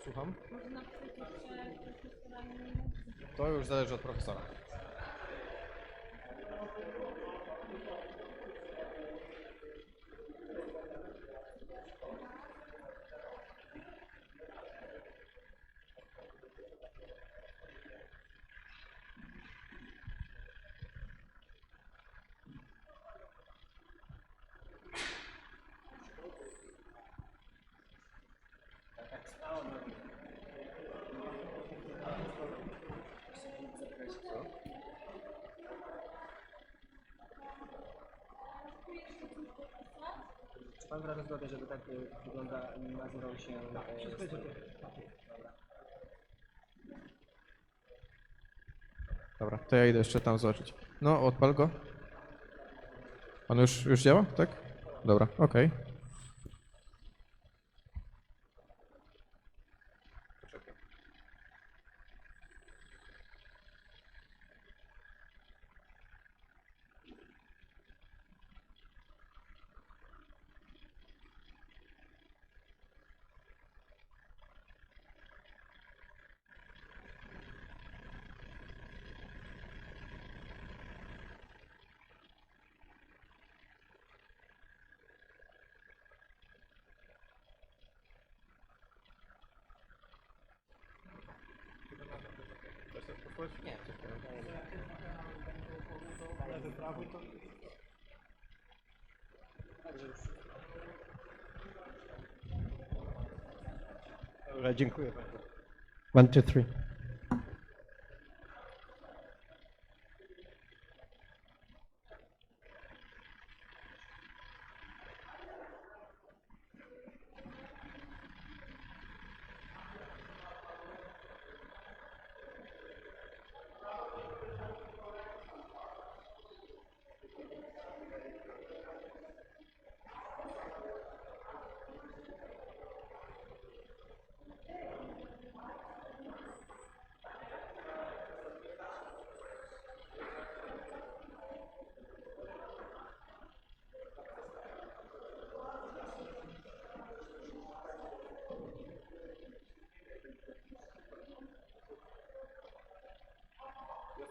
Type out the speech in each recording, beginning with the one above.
Słucham? Można przejść przed profesorami. To już zależy od profesora. Czy pan wyraża zgodę, żeby tak wygląda, nazywał się... Dobra, to ja idę jeszcze tam zobaczyć. No, odpal go. On już działa, tak? Dobra, okej. Nie, Lewy, prawy to... także już. Dobra, dziękuję bardzo. 1, 2, 3.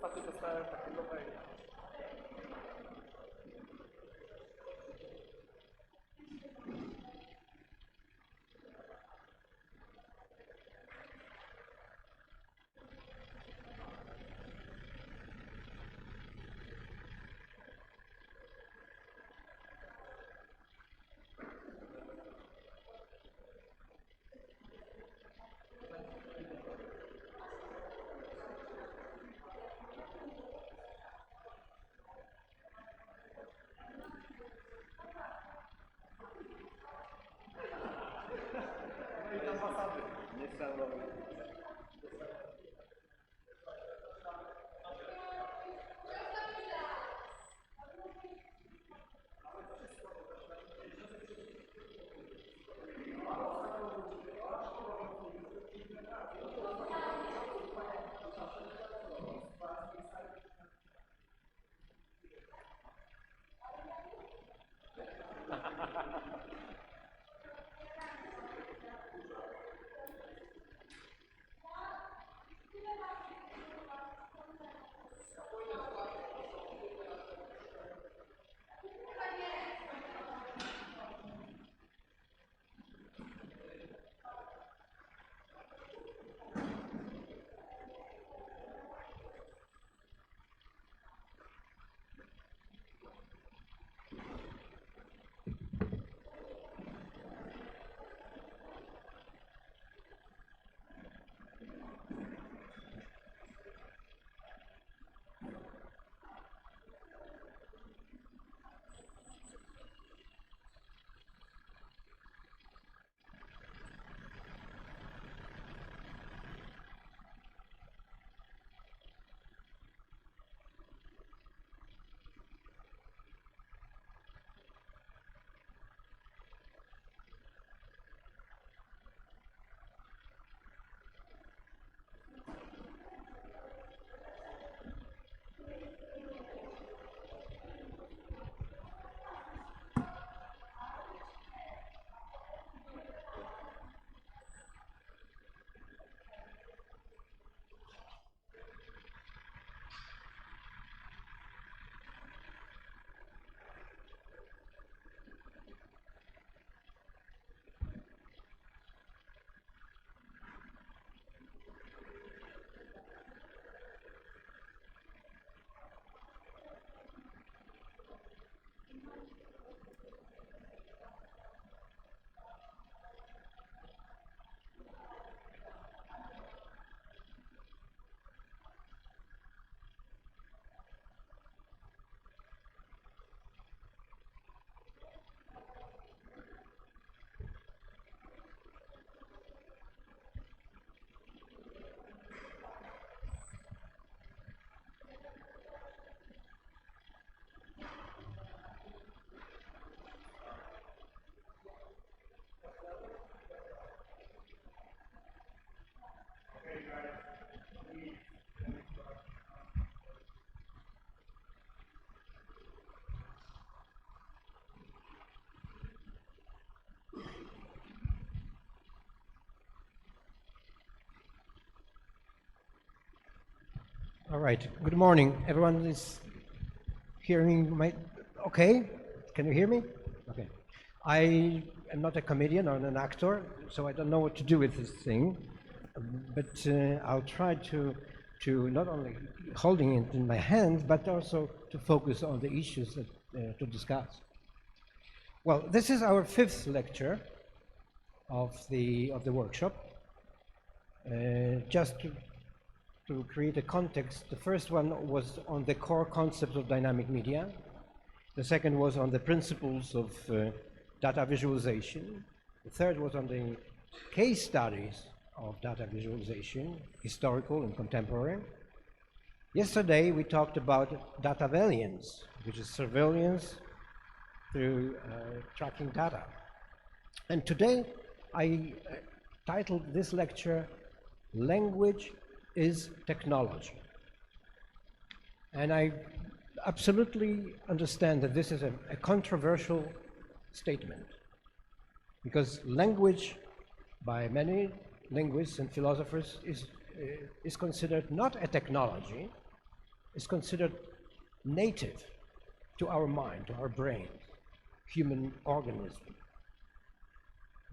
Ostatnio dostałem takiego maila. All right. Good morning. Everyone is hearing my... Okay? Can you hear me? Okay. I am not a comedian or an actor, so I don't know what to do with this thing. But I'll try to not only holding it in my hands, but also to focus on the issues that, to discuss. Well, this is our 5th lecture of the workshop. Just to create a context, the first one was on the core concepts of dynamic media. The second was on the principles of data visualization. The third was on the case studies of data visualization, historical and contemporary. Yesterday we talked about data valiance, which is surveillance through tracking data. And today I titled this lecture, Language is Technology. And I absolutely understand that this is a controversial statement, because language, by many linguists and philosophers, is considered not a technology, is considered native to our mind, to our brain, human organism.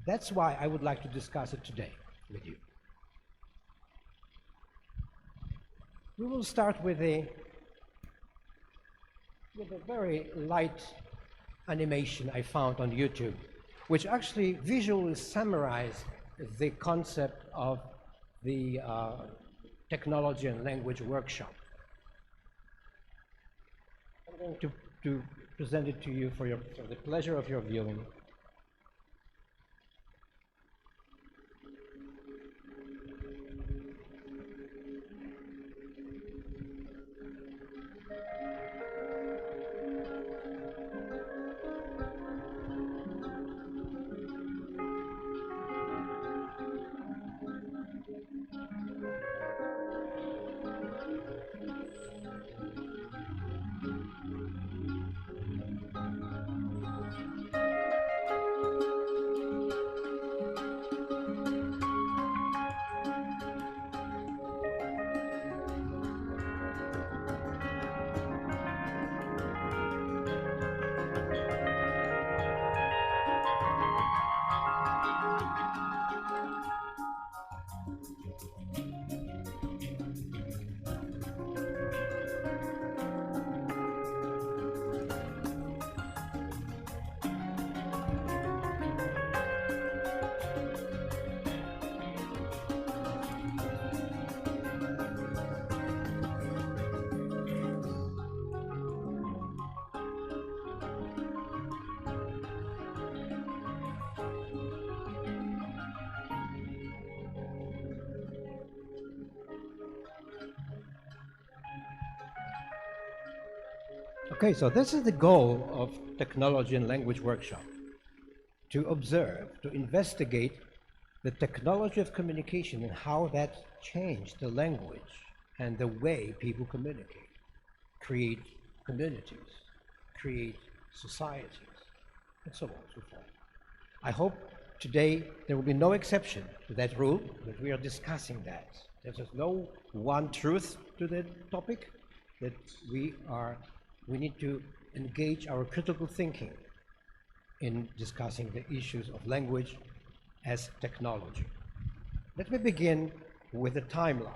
That's why I would like to discuss it today with you. We will start with a very light animation I found on YouTube, which actually visually summarized the concept of the technology and language workshop. I'm going to present it to you for the pleasure of your viewing. Okay, so this is the goal of Technology and Language Workshop: to observe, to investigate the technology of communication and how that changed the language and the way people communicate, create communities, create societies, and so on and so forth. I hope today there will be no exception to that rule, that we are discussing that. There's no one truth to the topic, that we need to engage our critical thinking in discussing the issues of language as technology. Let me begin with a timeline.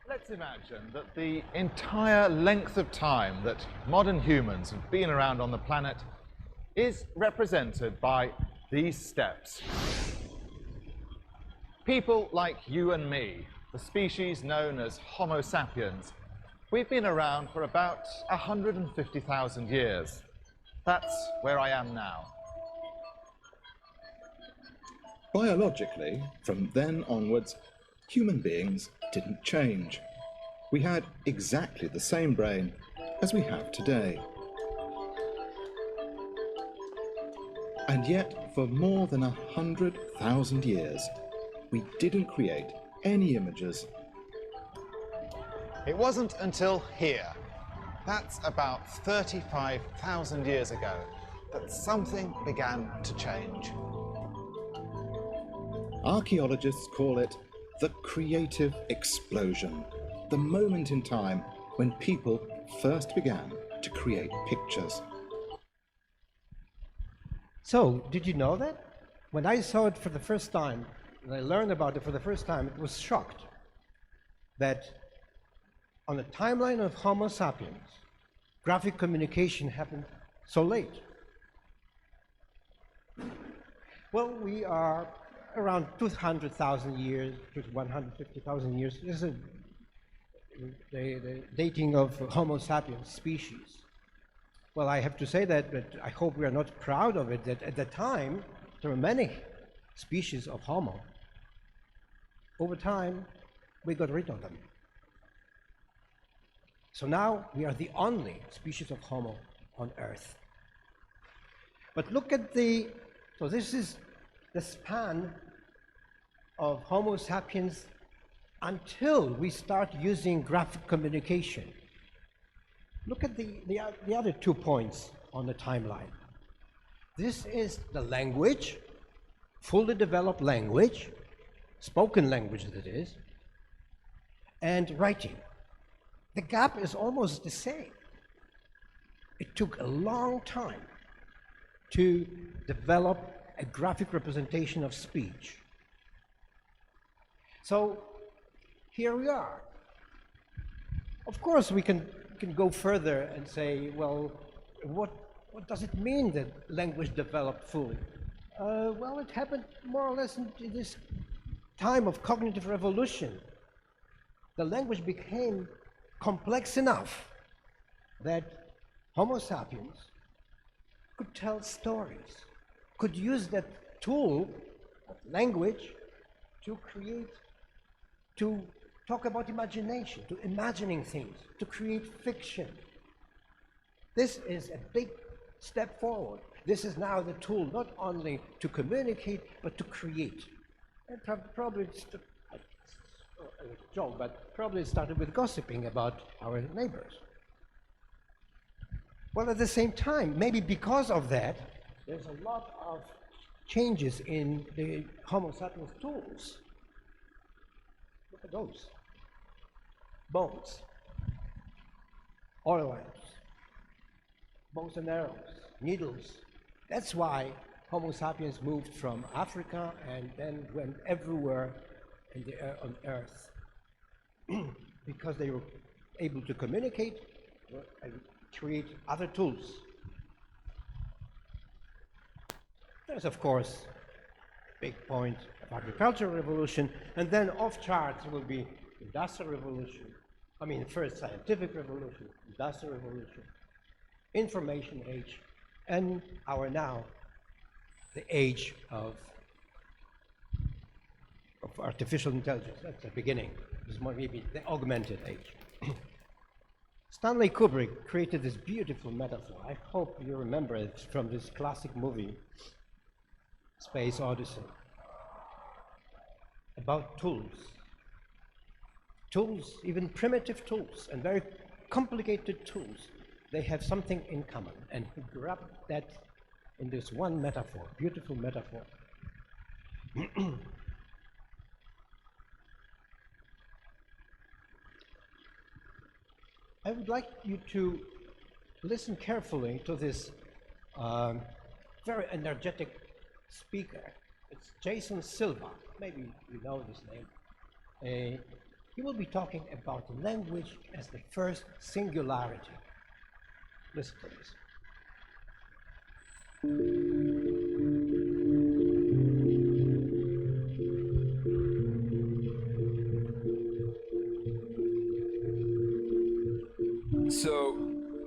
Let's imagine that the entire length of time that modern humans have been around on the planet is represented by these steps. People like you and me, the species known as Homo sapiens, we've been around for about 150,000 years. That's where I am now. Biologically, from then onwards, human beings didn't change. We had exactly the same brain as we have today. And yet, for more than 100,000 years, we didn't create any images. It wasn't until here, that's about 35,000 years ago, that something began to change. Archaeologists call it the creative explosion, the moment in time when people first began to create pictures. So, did you know that? When I saw it for the first time, when I learned about it for the first time, I was shocked that on the timeline of Homo sapiens, graphic communication happened so late. Well, we are around 200,000 years, 150,000 years. This is the dating of Homo sapiens species. Well, I have to say that, but I hope we are not proud of it, that at the time, there were many species of Homo. Over time, we got rid of them. So now we are the only species of Homo on Earth. But look at so this is the span of Homo sapiens until we start using graphic communication. Look at the other 2 points on the timeline. This is the language, fully developed language, spoken language that is, and writing. The gap is almost the same. It took a long time to develop a graphic representation of speech. So here we are. Of course, we can go further and say, well, what does it mean that language developed fully? Well, it happened more or less in this time of cognitive revolution. The language became complex enough that Homo sapiens could tell stories, could use that tool of language to talk about imagination, to imagining things, to create fiction. This is a big step forward. This is now the tool not only to communicate, but to create. And probably it's a joke, but probably it started with gossiping about our neighbors. Well, at the same time, maybe because of that, there's a lot of changes in the Homo sapiens tools. Look at those. Bows, oil lamps, bows and arrows, needles. That's why Homo sapiens moved from Africa and then went everywhere on Earth. Because they were able to communicate and create other tools. There's, of course, a big point of agricultural revolution, and then off charts will be industrial revolution. I mean, first scientific revolution, industrial revolution, information age, and the age of artificial intelligence. That's the beginning. This is more maybe the augmented age. Stanley Kubrick created this beautiful metaphor. I hope you remember it from this classic movie, Space Odyssey, about tools. Tools, even primitive tools, and very complicated tools, they have something in common. And he grabbed that in this one metaphor, beautiful metaphor. I would like you to listen carefully to this very energetic speaker. It's Jason Silva. Maybe you know this name. He will be talking about language as the first singularity. Listen to this. So,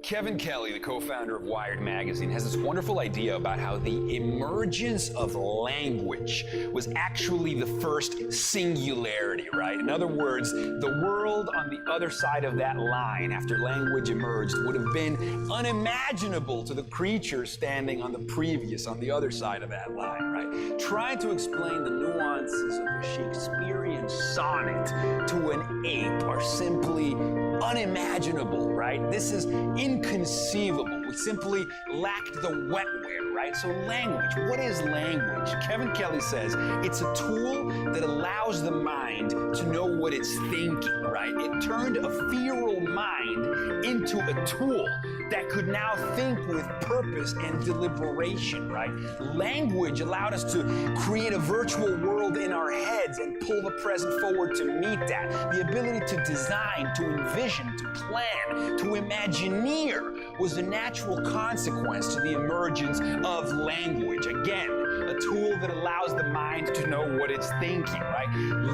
Kevin Kelly, the co-founder of Wired Magazine, has this wonderful idea about how the emergence of language was actually the first singularity, right? In other words, the world on the other side of that line after language emerged would have been unimaginable to the creature standing on the other side of that line, right? Trying to explain the nuances of a Shakespearean sonnet to an ape are simply unimaginable, right? This is inconceivable. We simply lacked the wetware, right? So language, what is language? Kevin Kelly says it's a tool that allows the mind to know what it's thinking, right? It turned a feral mind into a tool that could now think with purpose and deliberation, right? Language allowed us to create a virtual world in our heads and pull the present forward to meet that. The ability to design, to envision, to plan, to imagineer was a natural consequence to the emergence of language. Again, a tool that allows the mind to know what it's thinking, right?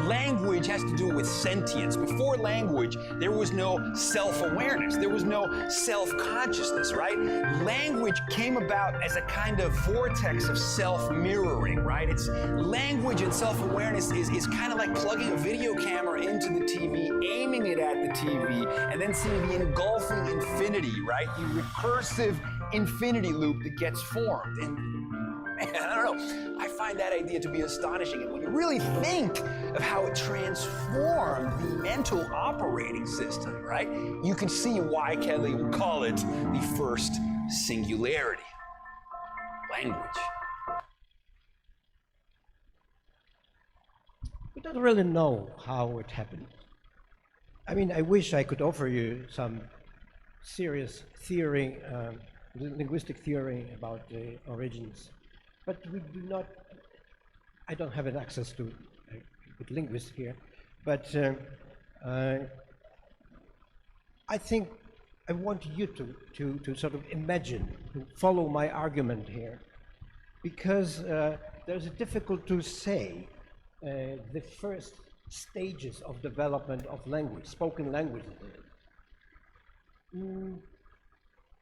Language has to do with sentience. Before language, there was no self-awareness. There was no self-consciousness, right? Language came about as a kind of vortex of self-mirroring, right? It's language and self-awareness is kind of like plugging a video camera into the TV, aiming it at the TV, and then seeing the engulfing infinity, right? The recursive infinity loop that gets formed. And man, I don't know, I find that idea to be astonishing. And when you really think of how it transformed the mental operating system, right, you can see why Kelly would call it the first singularity. Language. We don't really know how it happened. I mean, I wish I could offer you some serious theory, linguistic theory about the origins, but we do not. I don't have an access to a good linguist here, but I think I want you to sort of imagine, to follow my argument here, because there's a difficult to say the first stages of development of language, spoken language.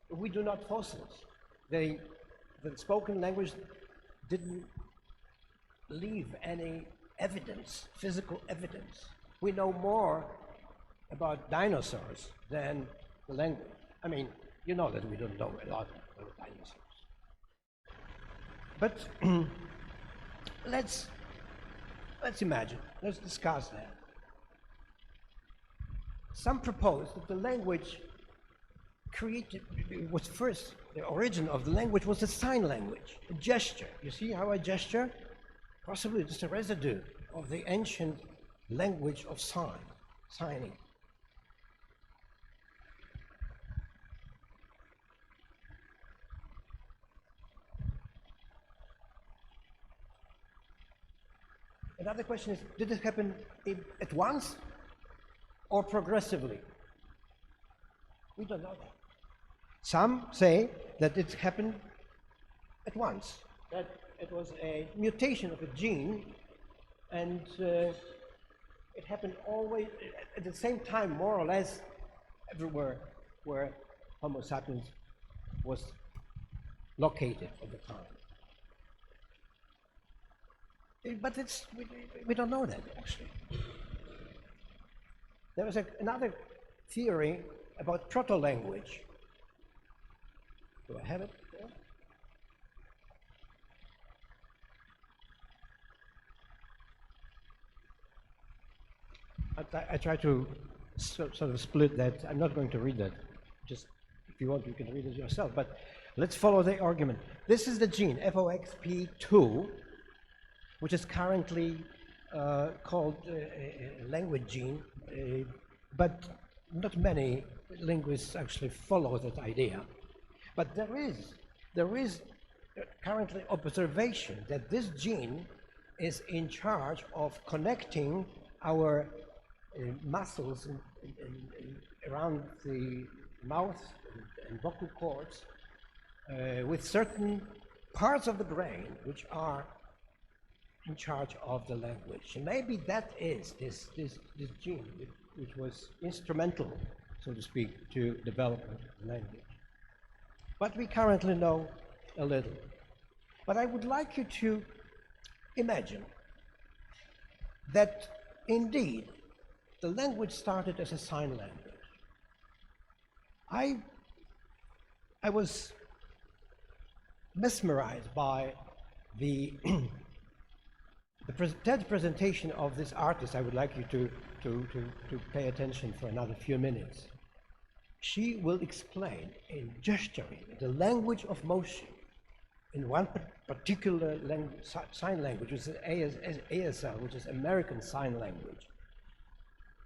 We do not fossils. The spoken language didn't leave any evidence, physical evidence. We know more about dinosaurs than the language. I mean, you know that we don't know a lot about dinosaurs. But let's imagine, let's discuss that. Some propose that the language was first, the origin of the language was a sign language, a gesture. You see how I gesture? Possibly just a residue of the ancient language of signing. Another question is, did it happen at once or progressively? We don't know that. Some say that it happened at once, that it was a mutation of a gene, and it happened always at the same time, more or less, everywhere where Homo sapiens was located at the time. But we don't know that, actually. There is another theory about proto-language. Do I have it there? I try to sort of split that. I'm not going to read that. Just, if you want, you can read it yourself. But let's follow the argument. This is the gene, FOXP2, which is currently called a language gene, but not many linguists actually follow that idea. But there is currently observation that this gene is in charge of connecting our muscles around the mouth and vocal cords with certain parts of the brain which are in charge of the language. And maybe that is this gene which was instrumental, so to speak, to develop language. But we currently know a little. But I would like you to imagine that indeed the language started as a sign language. I was mesmerized by the TED presentation of this artist. I would like you to pay attention for another few minutes. She will explain in gesturing the language of motion in one particular sign language, which is ASL, which is American Sign Language.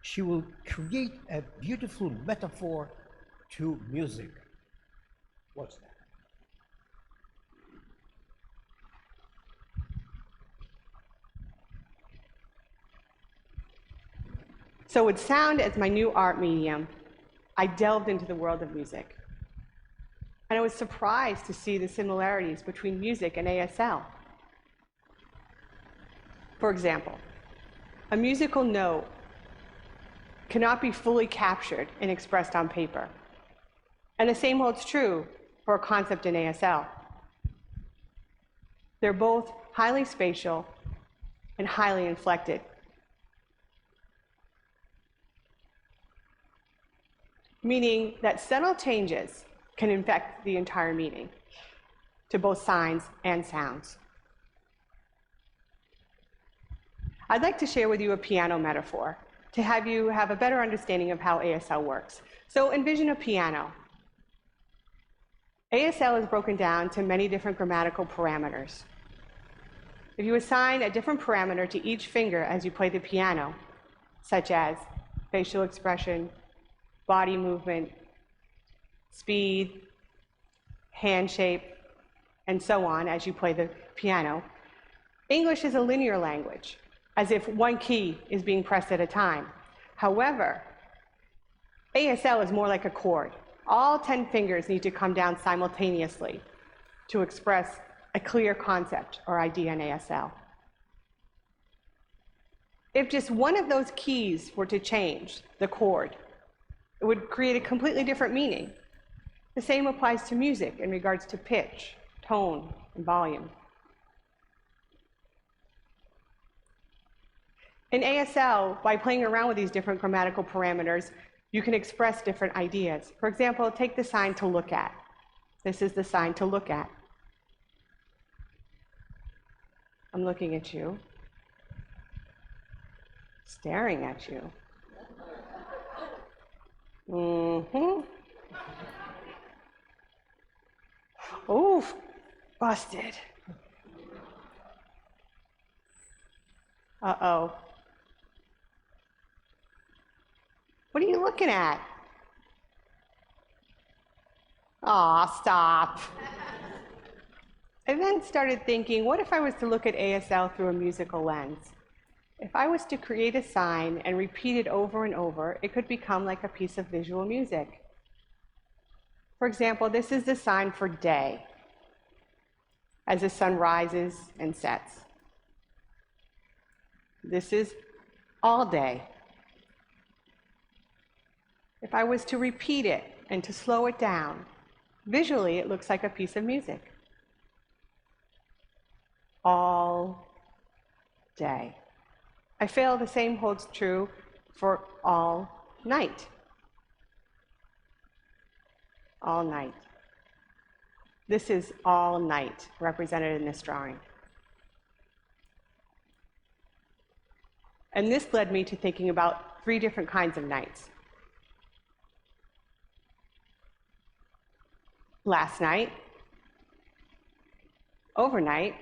She will create a beautiful metaphor to music. What's that? So with sound as my new art medium, I delved into the world of music. And I was surprised to see the similarities between music and ASL. For example, a musical note cannot be fully captured and expressed on paper. And the same holds true for a concept in ASL. They're both highly spatial and highly inflected. Meaning that subtle changes can affect the entire meaning to both signs and sounds. I'd like to share with you a piano metaphor to have you have a better understanding of how ASL works. So envision a piano. ASL is broken down to many different grammatical parameters. If you assign a different parameter to each finger as you play the piano, such as facial expression, body movement, speed, hand shape, and so on as you play the piano, English is a linear language, as if one key is being pressed at a time. However, ASL is more like a chord. All 10 fingers need to come down simultaneously to express a clear concept or idea in ASL. If just one of those keys were to change, the chord, it would create a completely different meaning. The same applies to music in regards to pitch, tone, and volume. In ASL, by playing around with these different grammatical parameters, you can express different ideas. For example, take the sign to look at. This is the sign to look at. I'm looking at you, staring at you. Oof, busted. Uh-oh. What are you looking at? Aw, stop. I then started thinking, what if I was to look at ASL through a musical lens? If I was to create a sign and repeat it over and over, it could become like a piece of visual music. For example, this is the sign for day, as the sun rises and sets. This is all day. If I was to repeat it and to slow it down, visually it looks like a piece of music. All day. I feel the same holds true for all night. All night. This is all night represented in this drawing. And this led me to thinking about 3 different kinds of nights. Last night, overnight,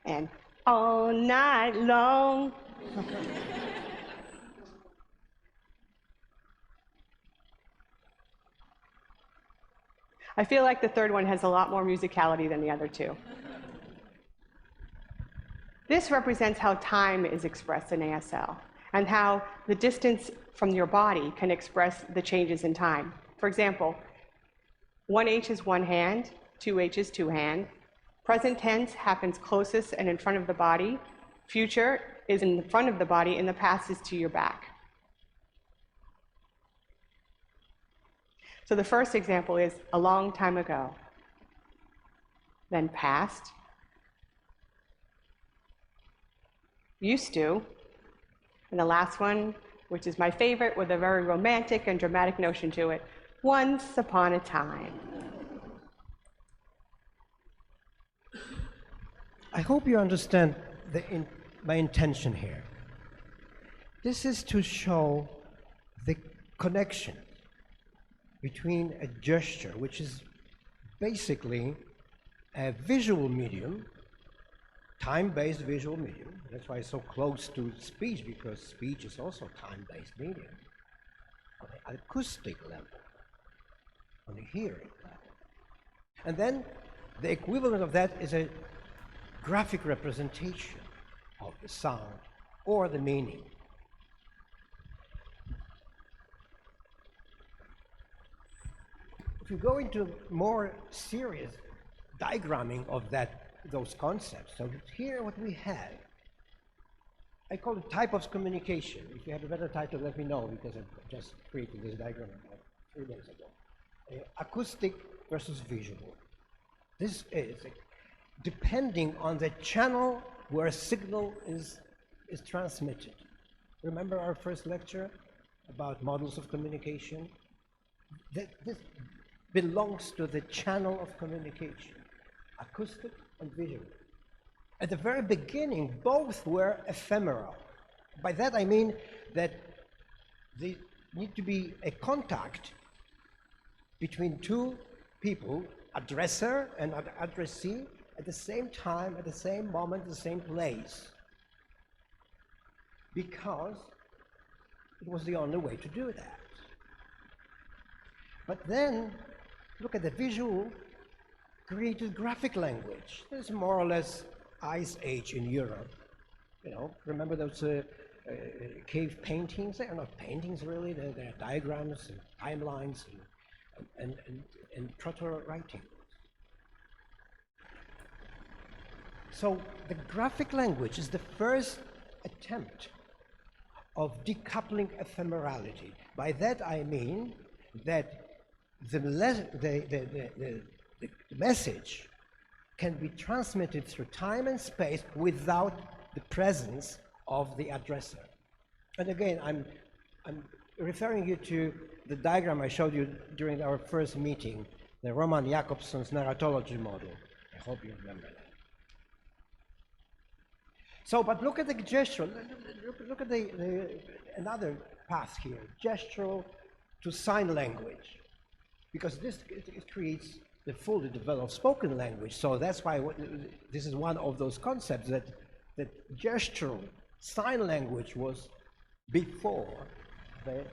and all night long. I feel like the third one has a lot more musicality than the other 2. This represents how time is expressed in ASL and how the distance from your body can express the changes in time. For example, 1H is one hand, 2H is two hand. Present tense happens closest and in front of the body. Future is in the front of the body, and the past is to your back. So the first example is a long time ago, then past, used to, and the last one, which is my favorite with a very romantic and dramatic notion to it, once upon a time. I hope you understand my intention here. This is to show the connection between a gesture, which is basically a visual medium, time-based visual medium. That's why it's so close to speech, because speech is also a time-based medium, on the acoustic level, on the hearing level. And then the equivalent of that is a graphic representation of the sound or the meaning. If you go into more serious diagramming of those concepts, so here what we have, I call it type of communication. If you have a better title, let me know, because I just created this diagram about 3 days ago. Acoustic versus visual. This is depending on the channel where a signal is transmitted. Remember our first lecture about models of communication? This belongs to the channel of communication, acoustic and visual. At the very beginning, both were ephemeral. By that I mean that there need to be a contact between two people, addresser and addressee, at the same time, at the same moment, the same place. Because it was the only way to do that. But then, look at the visual, created graphic language. This is more or less Ice Age in Europe. You know, remember those cave paintings? They are not paintings really, they're diagrams and timelines and proto-writing. So the graphic language is the first attempt of decoupling ephemerality. By that I mean that the message can be transmitted through time and space without the presence of the addresser. And again, I'm referring you to the diagram I showed you during our first meeting, the Roman Jakobson's narratology model. I hope you remember that. So, but look at the gesture. Look at another path here, gestural to sign language, because it creates the fully developed spoken language. So that's why this is one of those concepts that gestural sign language was before the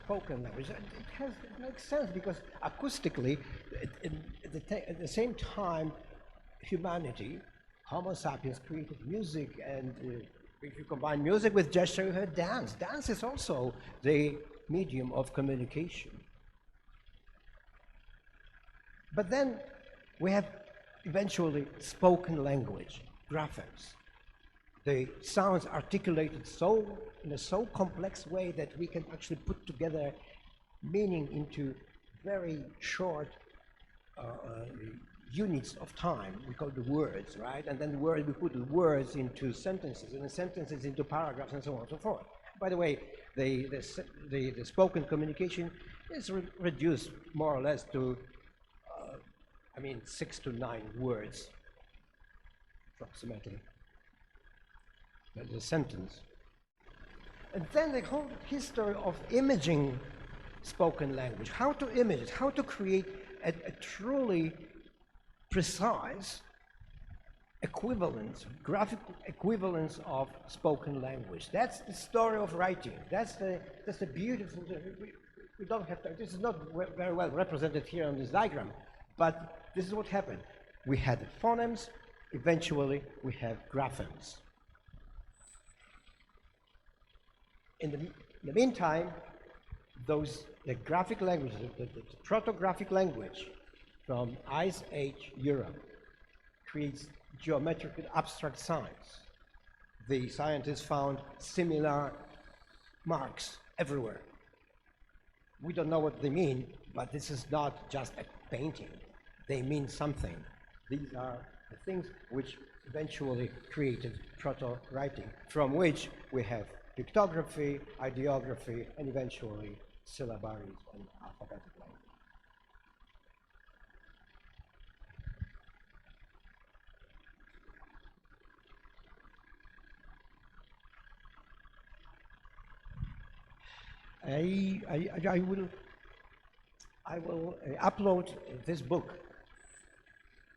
spoken language. It makes sense because acoustically, at the same time, humanity, Homo sapiens, created music, and if you combine music with gesture, you have dance. Dance is also the medium of communication. But then we have eventually spoken language, graphemes. The sounds articulated in a so complex way that we can actually put together meaning into very short units of time. We call the words, right? And then we put the words into sentences, and the sentences into paragraphs, and so on and so forth. By the way, the spoken communication is reduced more or less to 6 to 9 words, approximately, the sentence. And then the whole history of imaging spoken language, how to image it, how to create a truly precise equivalence, graphic equivalence of spoken language. That's the story of writing. That's the beautiful, we don't have to, this is not very well represented here on this diagram, but this is what happened. We had phonemes, eventually we have graphemes. In the meantime, the graphic language, the proto-graphic language from Ice Age Europe creates geometric abstract signs. The scientists found similar marks everywhere. We don't know what they mean, but this is not just a painting. They mean something. These are the things which eventually created proto-writing, from which we have pictography, ideography, and eventually syllabaries and alphabetic language. I will upload this book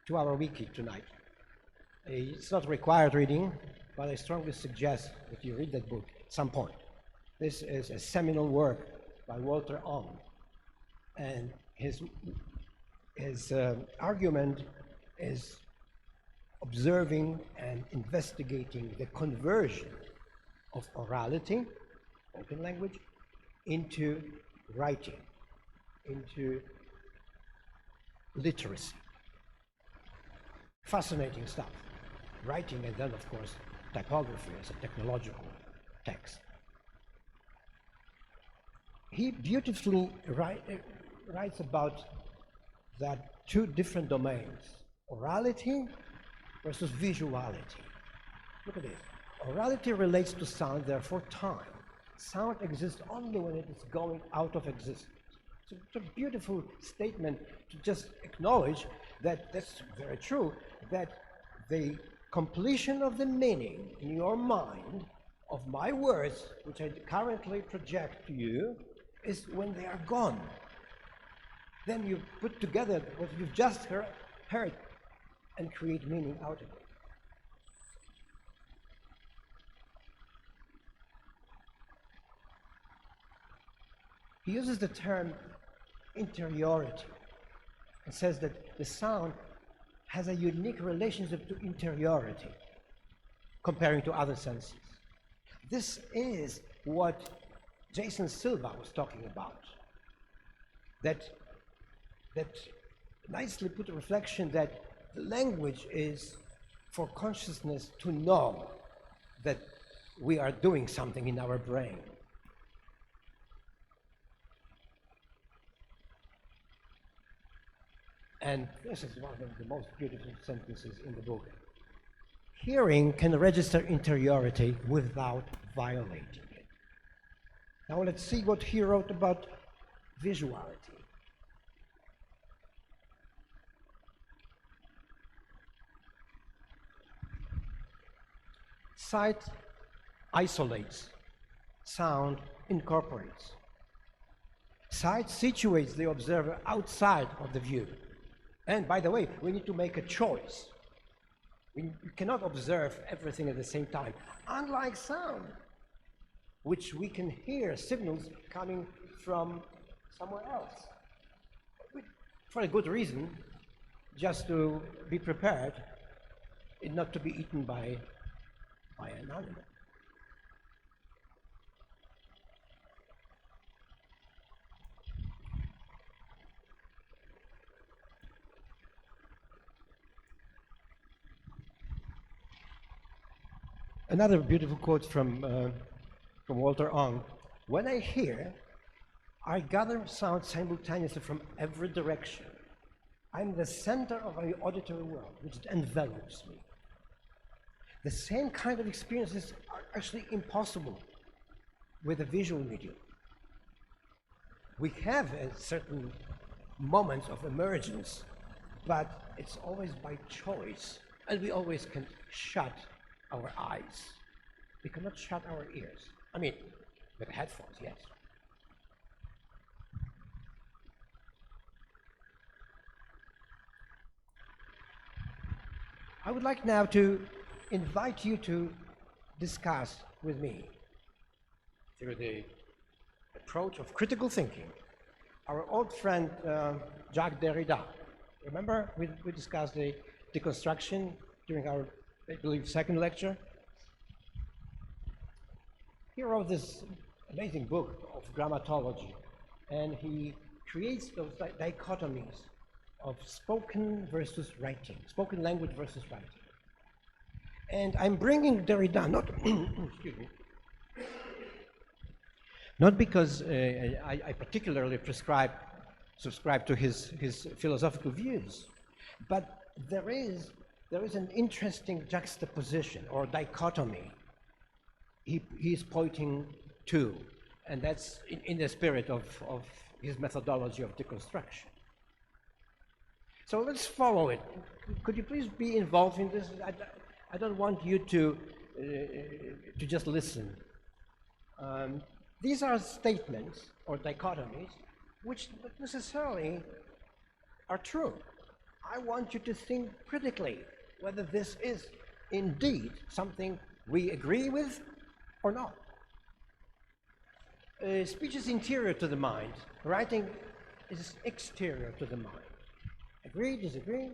to our wiki tonight. It's not required reading, but I strongly suggest that you read that book at some point. This is a seminal work by Walter Ong, and his argument is observing and investigating the conversion of orality, spoken language, into writing, into literacy. Fascinating stuff. Writing, and then, of course, typography as a technological text. He beautifully writes about that two different domains, orality versus visuality. Look at this. Orality relates to sound, therefore time. Sound exists only when it is going out of existence. So it's a beautiful statement to just acknowledge that that's very true, that the completion of the meaning in your mind of my words, which I currently project to you, is when they are gone. Then you put together what you've just heard and create meaning out of it. He uses the term interiority and says that the sound has a unique relationship to interiority comparing to other senses. This is what Jason Silva was talking about. That nicely put a reflection that the language is for consciousness to know that we are doing something in our brain. And this is one of the most beautiful sentences in the book. Hearing can register interiority without violating it. Now let's see what he wrote about visuality. Sight isolates, sound incorporates. Sight situates the observer outside of the view. And by the way, we need to make a choice. We cannot observe everything at the same time. Unlike sound, which we can hear signals coming from somewhere else. For a good reason, just to be prepared and not to be eaten by an animal. Another beautiful quote from Walter Ong. When I hear, I gather sound simultaneously from every direction. I'm the center of an auditory world, which envelops me. The same kind of experiences are actually impossible with a visual medium. We have certain moments of emergence, but it's always by choice, and we always can shut our eyes. We cannot shut our ears. I mean, with headphones, yes. I would like now to invite you to discuss with me, through the approach of critical thinking, our old friend Jacques Derrida. Remember, we discussed the deconstruction during our, I believe, second lecture. He wrote this amazing book of grammatology, and he creates those dichotomies of spoken versus writing, spoken language versus writing. And I'm bringing Derrida, not, excuse me, not because I particularly subscribe to his philosophical views, but there is an interesting juxtaposition or dichotomy he's pointing to, and that's in the spirit of his methodology of deconstruction. So let's follow it. Could you please be involved in this? I don't want you to just listen. these are statements or dichotomies which not necessarily are true. I want you to think critically whether this is indeed something we agree with or not. Speech is interior to the mind. Writing is exterior to the mind. Agree, disagree?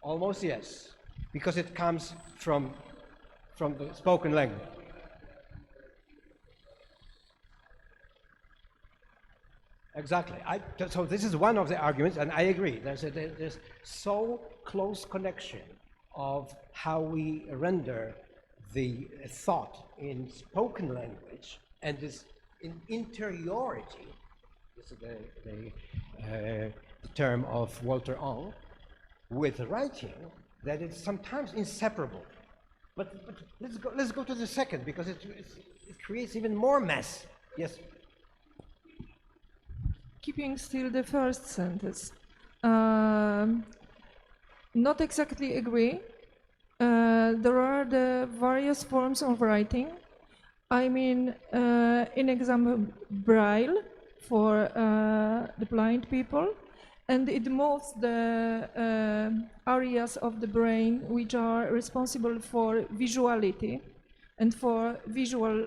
Almost yes, because it comes from the spoken language. Exactly. So this is one of the arguments, and I agree. There's so close connection of how we render the thought in spoken language and this in interiority. This is the term of Walter Ong, with writing, that it's sometimes inseparable. But let's go to the second, because it creates even more mess. Yes. Keeping still the first sentence. Not exactly agree. There are the various forms of writing. I mean, in example, Braille for the blind people, and it moves the areas of the brain which are responsible for visuality and for visual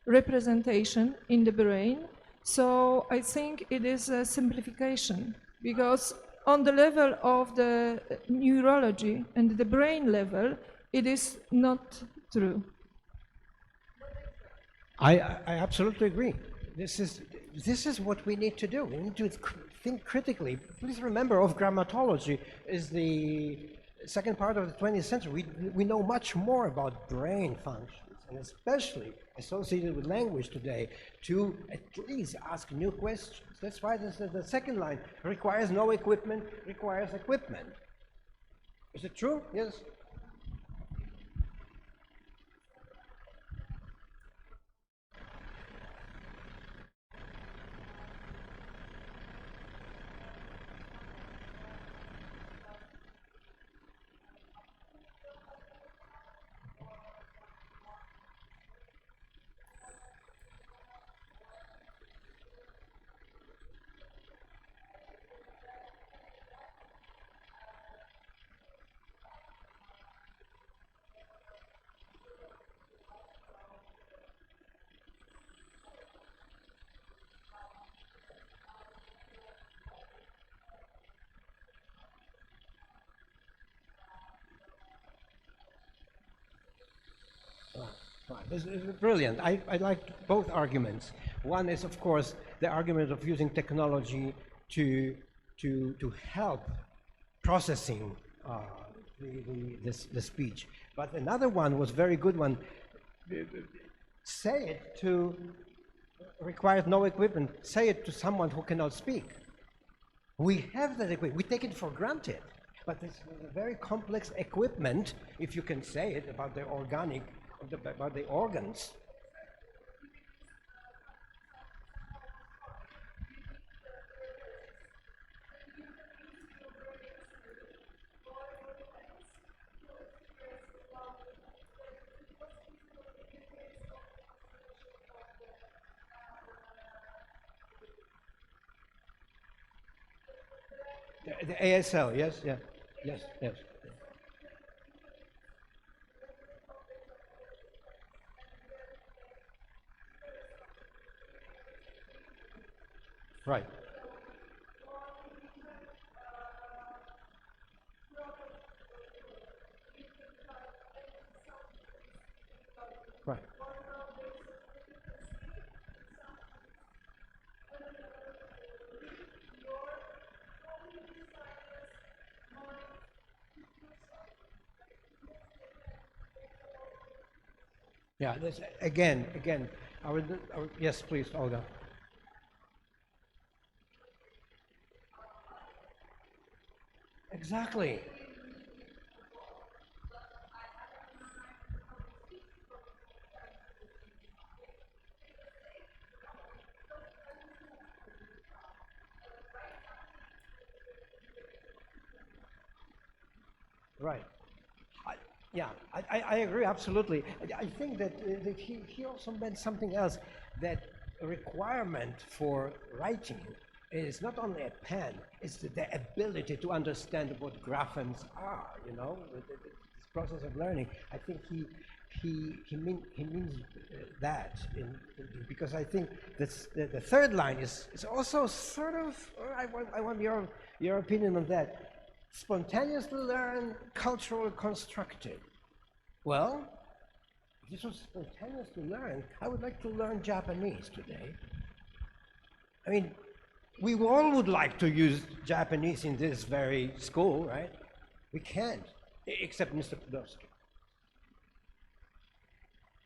representation in the brain. So I think it is a simplification, because on the level of the neurology and the brain level, it is not true. I absolutely agree. This is what we need to do. We need to think critically. Please remember, of grammatology is the second part of the 20th century. We know much more about brain functions, and especially associated with language today, to at least ask new questions. That's why the second line requires no equipment, requires equipment. Is it true? Yes. Right. This is brilliant. I like both arguments. One is, of course, the argument of using technology to help processing the speech. But another one was very good one. Say it to requires no equipment. Say it to someone who cannot speak. We have that equipment. We take it for granted. But it's a very complex equipment, if you can say it, about the organic, about the organs. The ASL, yes, yeah, yes, yes. Right. Right. Yeah, this, again, yes, please, Olga. Exactly. Right. I agree absolutely. I think that he also meant something else, that a requirement for writing is not only a pen, it's the ability to understand what graphemes are, you know, this process of learning. I think he means that because I think this, the third line is also sort of, I want your opinion on that. Spontaneously learn, cultural constructed. Well, if this was spontaneously learn, I would like to learn Japanese today. I mean, we all would like to use Japanese in this very school, right? We can't, except Mr. Podolsky.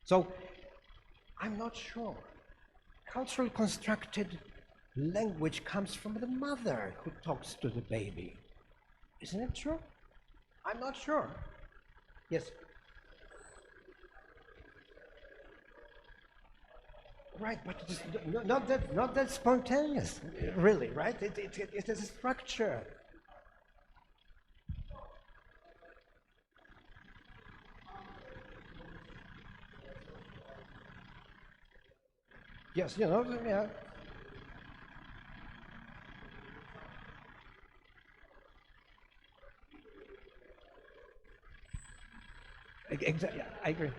So, I'm not sure. Cultural constructed language comes from the mother who talks to the baby. Isn't it true? I'm not sure. Yes. Right, but it is not that spontaneous, really, right? It is a structure. Yes, you know, yeah. Exactly, yeah, I agree.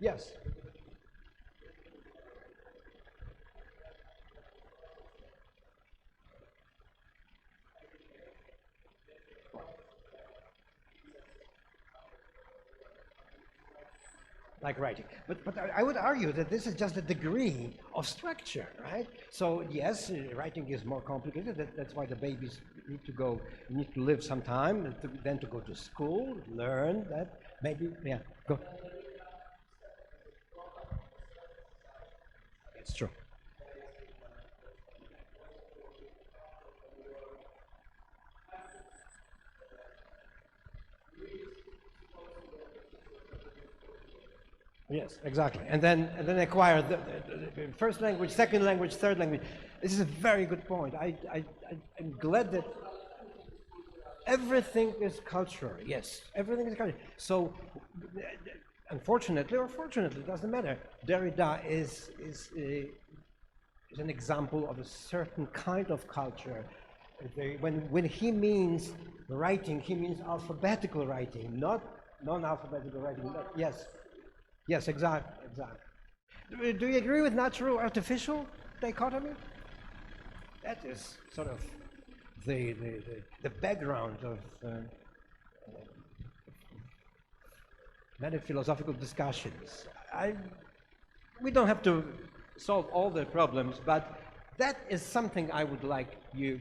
Yes. Like writing. But I would argue that this is just a degree of structure, right? So yes, writing is more complicated. That's why the babies need to live some time, then to go to school, learn that. Maybe, yeah, go. It's true. Yes, exactly. And then acquire the first language, second language, third language. This is a very good point. I'm glad that everything is cultural. Yes, everything is cultural. So, unfortunately or fortunately, it doesn't matter. Derrida is an example of a certain kind of culture. When he means writing, he means alphabetical writing, not non-alphabetical writing. Yes. Yes, exactly. Do you agree with natural-artificial dichotomy? That is sort of the background of many philosophical discussions. We don't have to solve all the problems, but that is something I would like you,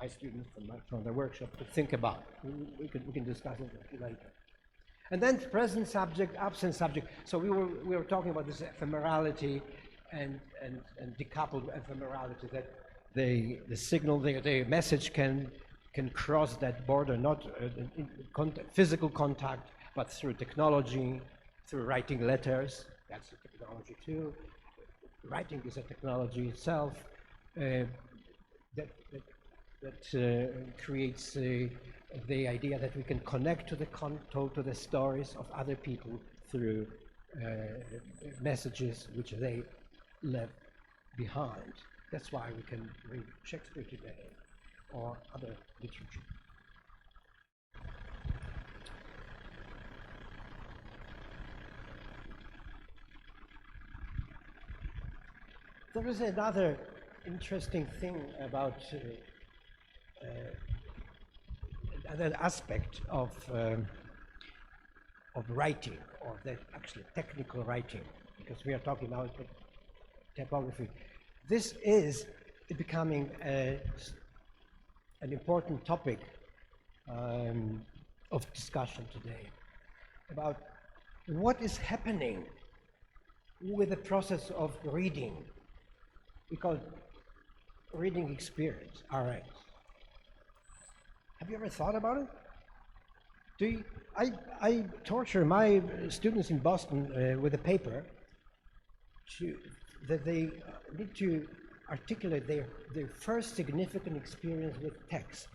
my students from the workshop, to think about. We can discuss it later. And then present subject, absent subject. So we were talking about this ephemerality and decoupled ephemerality, that the signal, the message can cross that border, not physical contact, but through technology, through writing letters. That's a technology too. Writing is a technology itself that creates the idea that we can connect to the stories of other people through messages which they left behind. That's why we can read Shakespeare today or other literature. There is another interesting thing about another aspect of writing, or that actually technical writing, because we are talking now about typography. This is becoming an important topic of discussion today, about what is happening with the process of reading. We call it reading experience, RX. Have you ever thought about it? I torture my students in Boston with a paper that they need to articulate their first significant experience with text.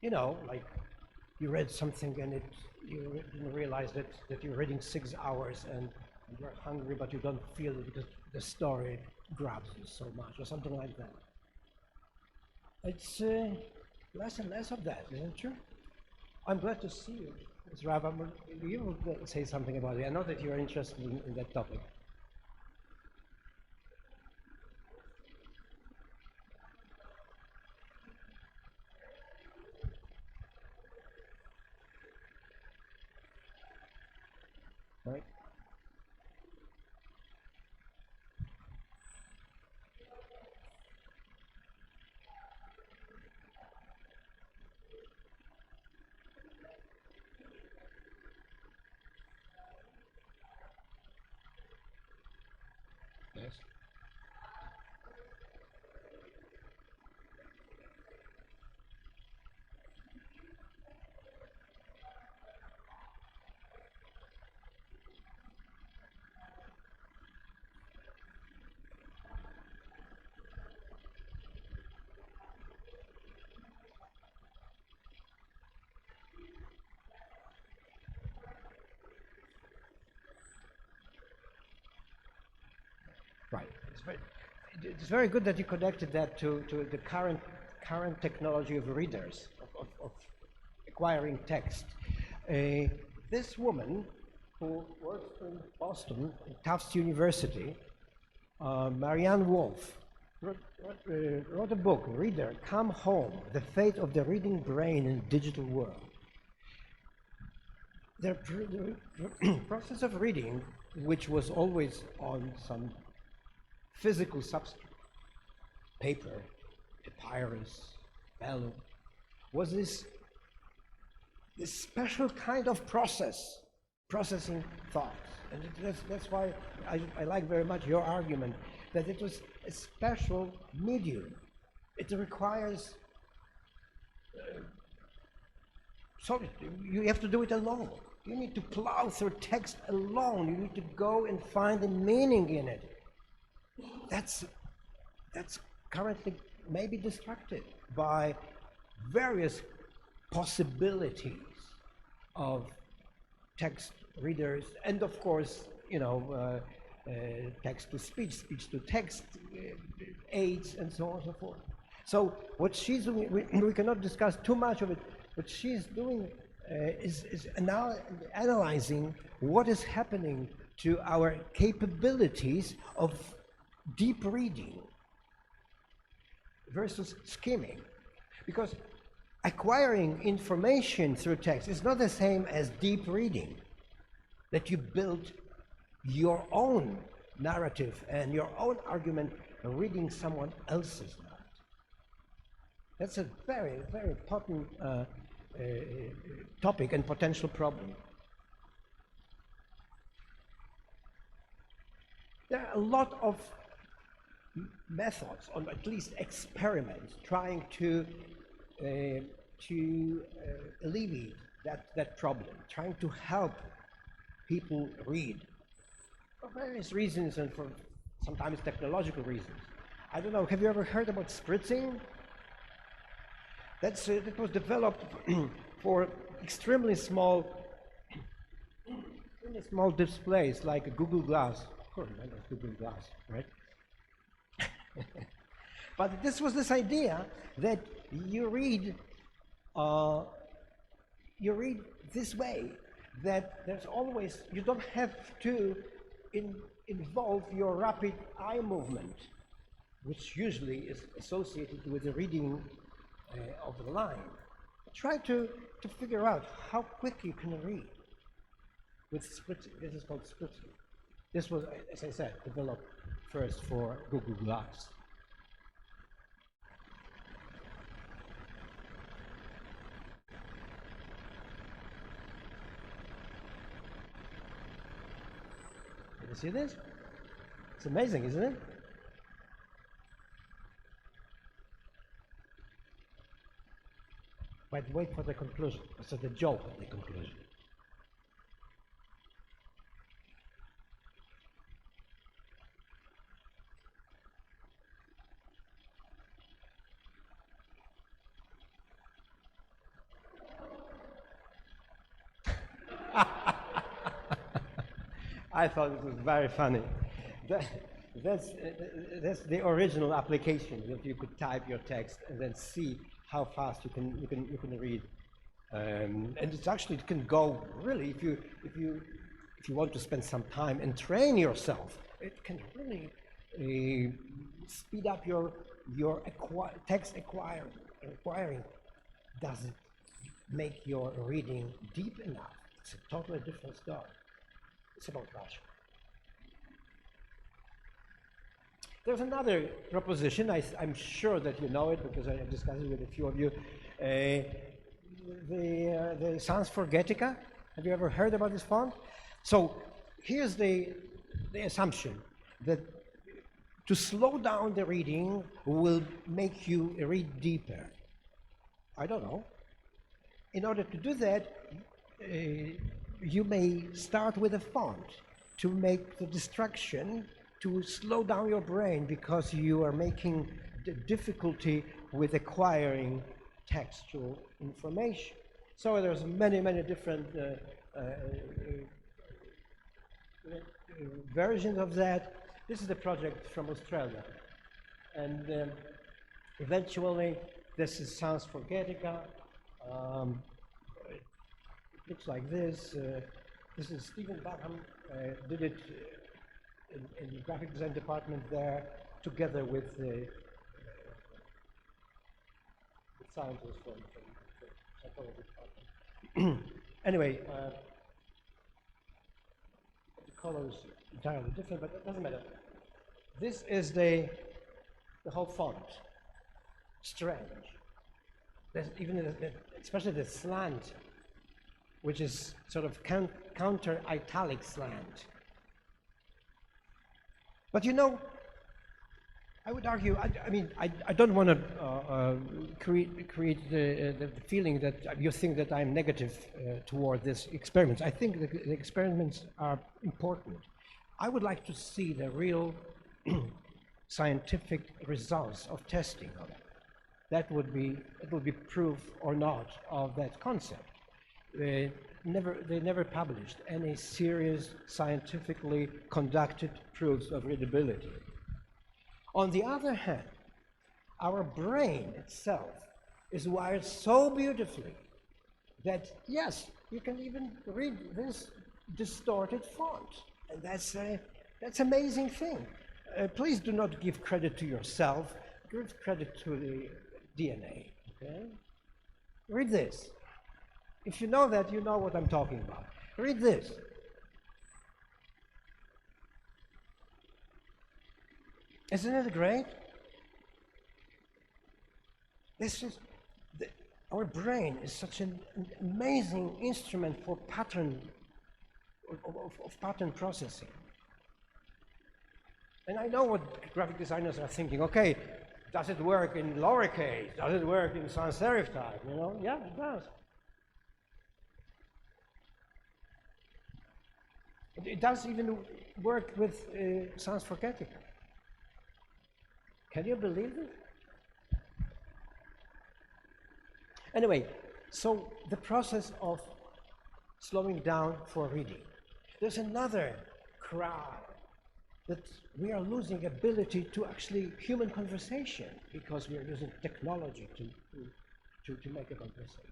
You know, like you read something and you didn't realize that you're reading 6 hours and you're hungry, but you don't feel it because the story grabs you so much, or something like that. It's less and less of that, isn't it true? I'm glad to see you, Ms. Raab. You will say something about it. I know that you're interested in that topic. Right? Yes. Right. It's very good that you connected that to the current technology of readers, of acquiring text. This woman who works in Boston, Tufts University, Marianne Wolf, wrote a book, Reader, Come Home, The Fate of the Reading Brain in a Digital World. The process of reading, which was always on some physical substrate, paper, papyrus, vellum, was this special kind of processing thoughts. And that's why I like very much your argument that it was a special medium. It requires you have to do it alone. You need to plow through text alone. You need to go and find the meaning in it. That's currently maybe distracted by various possibilities of text readers, and of course, you know, text to speech, speech to text aids, and so on and so forth. So what she's doing, we cannot discuss too much of it. What she's doing is now analyzing what is happening to our capabilities of deep reading versus skimming, because acquiring information through text is not the same as deep reading, that you build your own narrative and your own argument reading someone else's narrative. That's a very, very potent topic and potential problem. There are a lot of methods, or at least experiments, trying to alleviate that problem, trying to help people read for various reasons and for sometimes technological reasons. I don't know, have you ever heard about spritzing? That was developed for extremely small displays like a Google Glass. Of course, remember Google Glass, right? But this was this idea that you read this way, that there's always, you don't have to involve your rapid eye movement, which usually is associated with the reading of the line. Try to figure out how quick you can read with spritzing. This is called spritzing. This was, as I said, developed first for Google Glass. Did you see this? It's amazing, isn't it? But wait for the conclusion. So the joke of the conclusion. I thought it was very funny. That's the original application, that you could type your text and then see how fast you can read. And it's actually, it can go really, if you want to spend some time and train yourself, it can really speed up your text acquiring. Does it make your reading deep enough? It's a totally different story. It's about Russia. There's another proposition, I'm sure that you know it because I discussed it with a few of you. The Sans Forgetica. Have you ever heard about this font? So here's the assumption that to slow down the reading will make you read deeper. I don't know. In order to do that, you may start with a font to make the distraction, to slow down your brain because you are making the difficulty with acquiring textual information. So there's many different versions of that. This is a project from Australia. And eventually, this is Sans Forgetica. It looks like this. This is Stephen Batham, did it in the graphic design department there, together with the scientists from the psychology department. Anyway, the color is entirely different, but it doesn't matter. This is the whole font. Strange. There's even, especially the slant, which is sort of counter italic slant. But you know, I would argue, I don't want to create the feeling that you think that I'm negative toward this experiment. I think the experiments are important. I would like to see the real scientific results of testing of it. That would be proof or not of that concept. They never published any serious scientifically conducted proofs of readability. On the other hand, our brain itself is wired so beautifully that yes, you can even read this distorted font, and that's amazing thing. Please do not give credit to yourself. Give credit to the DNA. Okay? Read this. If you know that, you know what I'm talking about. Read this. Isn't it great? Our brain is such an amazing instrument for pattern processing. And I know what graphic designers are thinking. Okay, does it work in lowercase? Does it work in sans serif type? You know, yeah, it does. It does even work with Sans Forgetica. Can you believe it? Anyway, so the process of slowing down for reading. There's another cry that we are losing ability to actually human conversation because we are using technology to make a conversation.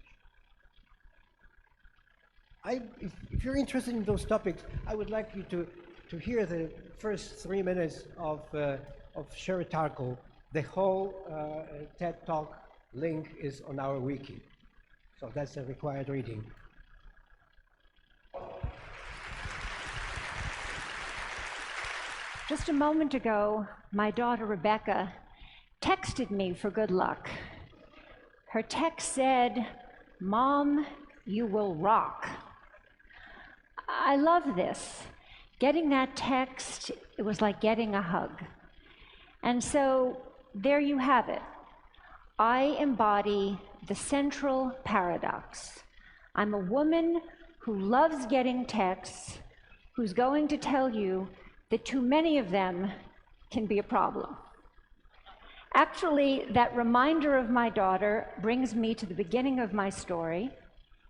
If you're interested in those topics, I would like you to hear the first 3 minutes of Sherry Tarkle. The whole TED Talk link is on our wiki. So that's a required reading. Just a moment ago, my daughter Rebecca texted me for good luck. Her text said, "Mom, you will rock." I love this. Getting that text, it was like getting a hug. And so there you have it. I embody the central paradox. I'm a woman who loves getting texts, who's going to tell you that too many of them can be a problem. Actually, that reminder of my daughter brings me to the beginning of my story,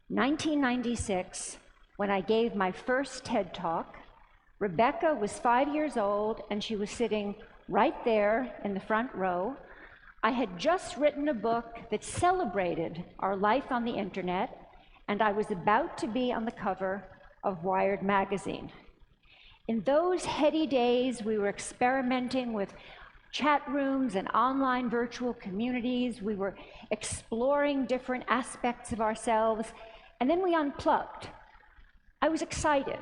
1996, when I gave my first TED Talk. Rebecca was 5 years old, and she was sitting right there in the front row. I had just written a book that celebrated our life on the internet, and I was about to be on the cover of Wired magazine. In those heady days, we were experimenting with chat rooms and online virtual communities. We were exploring different aspects of ourselves, and then we unplugged. I was excited.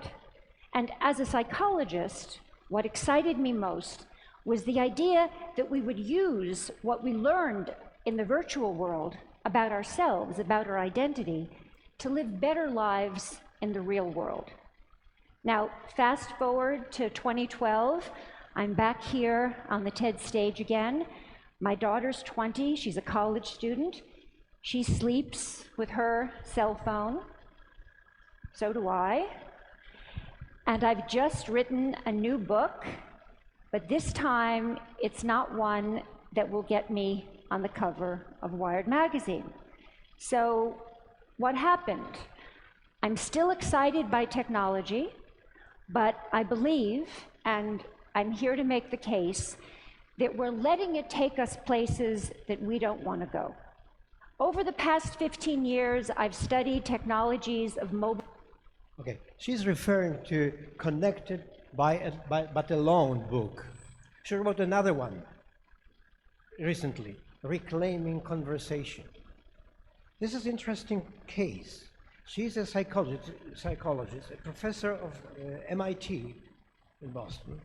And as a psychologist, what excited me most was the idea that we would use what we learned in the virtual world about ourselves, about our identity, to live better lives in the real world. Now, fast forward to 2012, I'm back here on the TED stage again. My daughter's 20, she's a college student. She sleeps with her cell phone. So do I. And I've just written a new book, but this time it's not one that will get me on the cover of Wired magazine. So what happened? I'm still excited by technology, but I believe, and I'm here to make the case, that we're letting it take us places that we don't want to go. Over the past 15 years, I've studied technologies of mobile. Okay, she's referring to Connected but Alone book. She wrote another one recently, Reclaiming Conversation. This is an interesting case. She's a psychologist, a professor of MIT in Boston,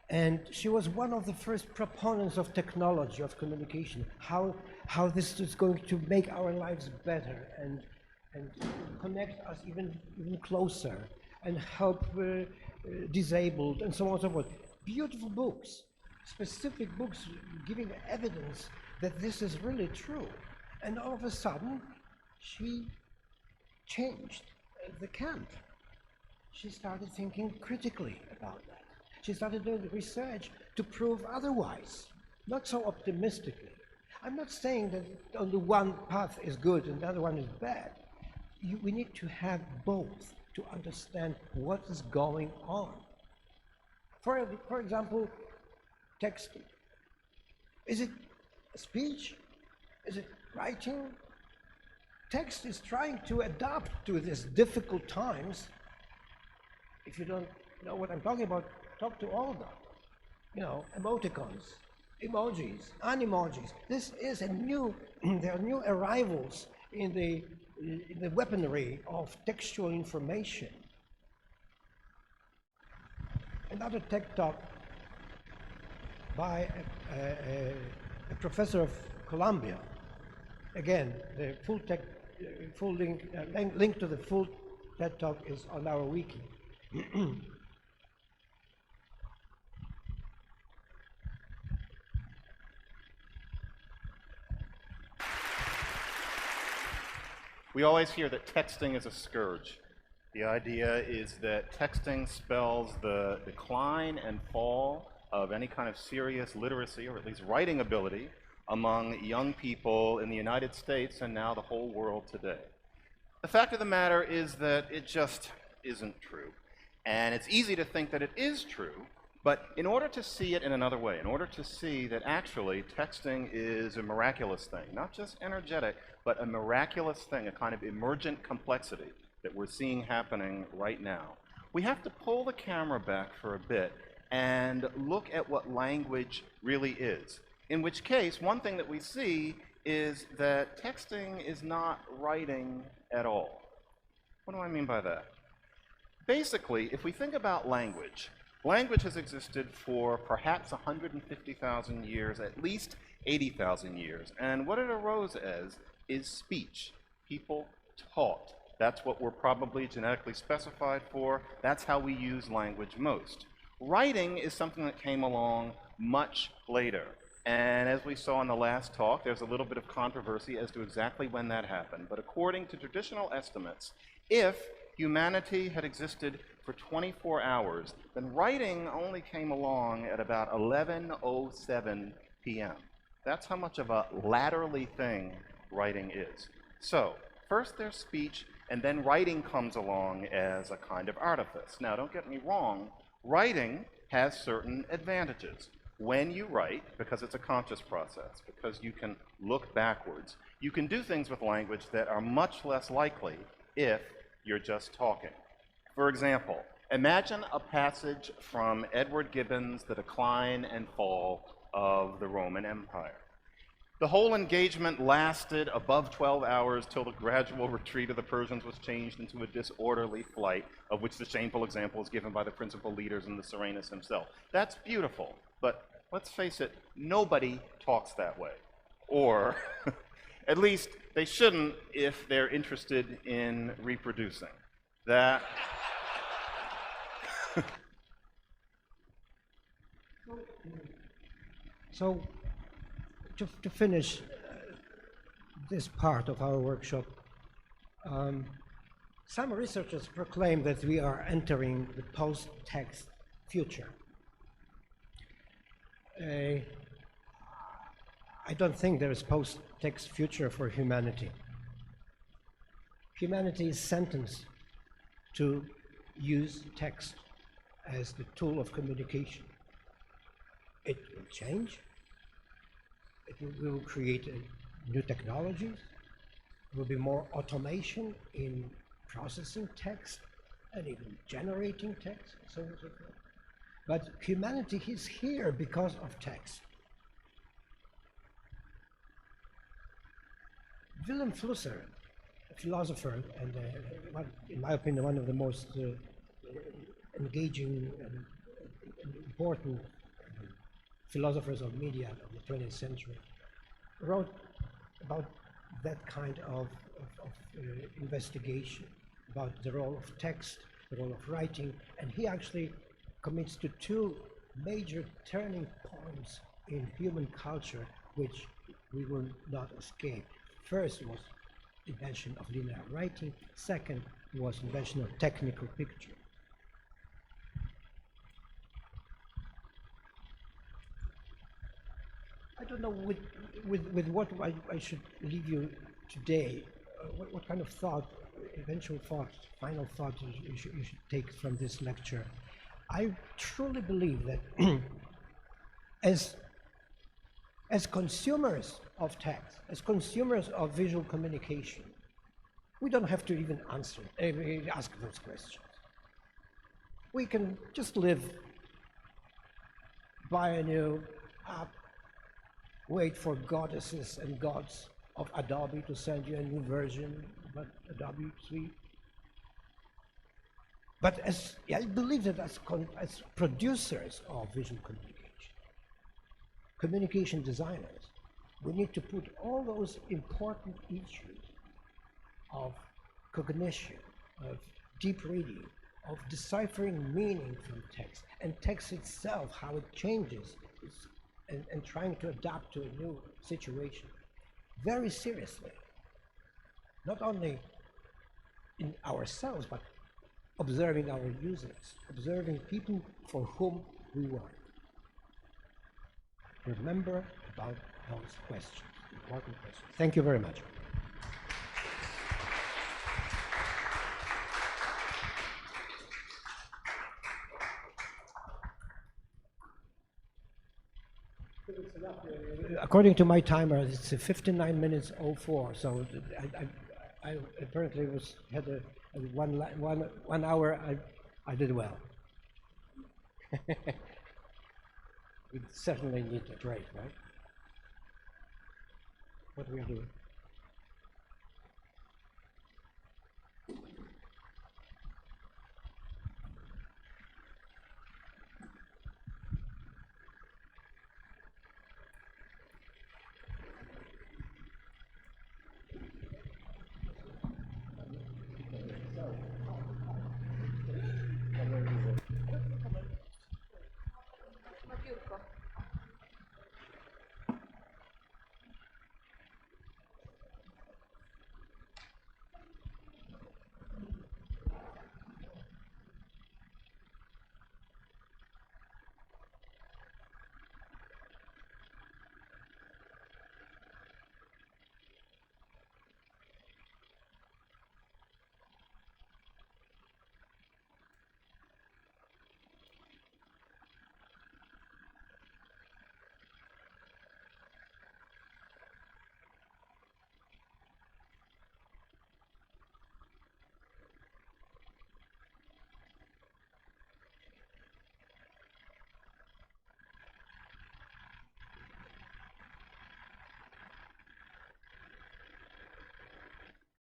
and she was one of the first proponents of technology, of communication, how this is going to make our lives better and connect us even closer and help disabled and so on and so forth. Beautiful books, specific books giving evidence that this is really true. And all of a sudden, she changed the camp. She started thinking critically about that. She started doing research to prove otherwise, not so optimistically. I'm not saying that only one path is good and the other one is bad. We need to have both to understand what is going on. For example, texting. Is it speech? Is it writing? Text is trying to adapt to these difficult times. If you don't know what I'm talking about, talk to Olga. You know, emoticons, emojis, animojis. This is a new, there are new arrivals in the weaponry of textual information. Another tech talk by a professor of Columbia. Again, the full link to the full TED talk is on our wiki. We always hear that texting is a scourge. The idea is that texting spells the decline and fall of any kind of serious literacy, or at least writing ability, among young people in the United States and now the whole world today. The fact of the matter is that it just isn't true. And it's easy to think that it is true, but in order to see it in another way, in order to see that actually texting is a miraculous thing, not just energetic, but a miraculous thing, a kind of emergent complexity that we're seeing happening right now, we have to pull the camera back for a bit and look at what language really is. In which case, one thing that we see is that texting is not writing at all. What do I mean by that? Basically, if we think about language, language has existed for perhaps 150,000 years, at least 80,000 years, and what it arose as is speech. People taught. That's what we're probably genetically specified for. That's how we use language most. Writing is something that came along much later. And as we saw in the last talk, there's a little bit of controversy as to exactly when that happened. But according to traditional estimates, if humanity had existed for 24 hours, then writing only came along at about 11:07 p.m. That's how much of a laterally thing writing is. So, first there's speech, and then writing comes along as a kind of artifice. Now, don't get me wrong, writing has certain advantages. When you write, because it's a conscious process, because you can look backwards, you can do things with language that are much less likely if you're just talking. For example, imagine a passage from Edward Gibbon's The Decline and Fall of the Roman Empire. The whole engagement lasted above 12 hours till the gradual retreat of the Persians was changed into a disorderly flight, of which the shameful example is given by the principal leaders and the Serenus himself. That's beautiful, but let's face it, nobody talks that way. Or, at least, they shouldn't if they're interested in reproducing. That... So, to finish this part of our workshop, some researchers proclaim that we are entering the post-text future. I don't think there is post-text future for humanity. Humanity is sentenced to use text as the tool of communication. It will change. We will create new technologies. There will be more automation in processing text and even generating text, so on and so forth. But humanity is here because of text. Wilhelm Flusser, a philosopher and, in my opinion, one of the most engaging and important philosophers of media of the 20th century, wrote about that kind of investigation, about the role of text, the role of writing, and he actually commits to two major turning points in human culture which we will not escape. First was invention of linear writing, second was invention of technical picture. I don't know with what I should leave you today. What kind of thought, eventual thought, final thought you should take from this lecture. I truly believe that as consumers of text, as consumers of visual communication, we don't have to even ask those questions. We can just live, buy a new app, wait for goddesses and gods of Adobe to send you a new version of Adobe Suite. But I believe that as producers of visual communication designers, we need to put all those important issues of cognition, of deep reading, of deciphering meaning from text, and text itself, how it changes, and trying to adapt to a new situation, very seriously. Not only in ourselves, but observing our users, observing people for whom we work. Remember about those questions, important questions. Thank you very much. According to my timer, it's 59 minutes 04. So I apparently had a 1 hour. I did well. We certainly need a break, right? What we are doing.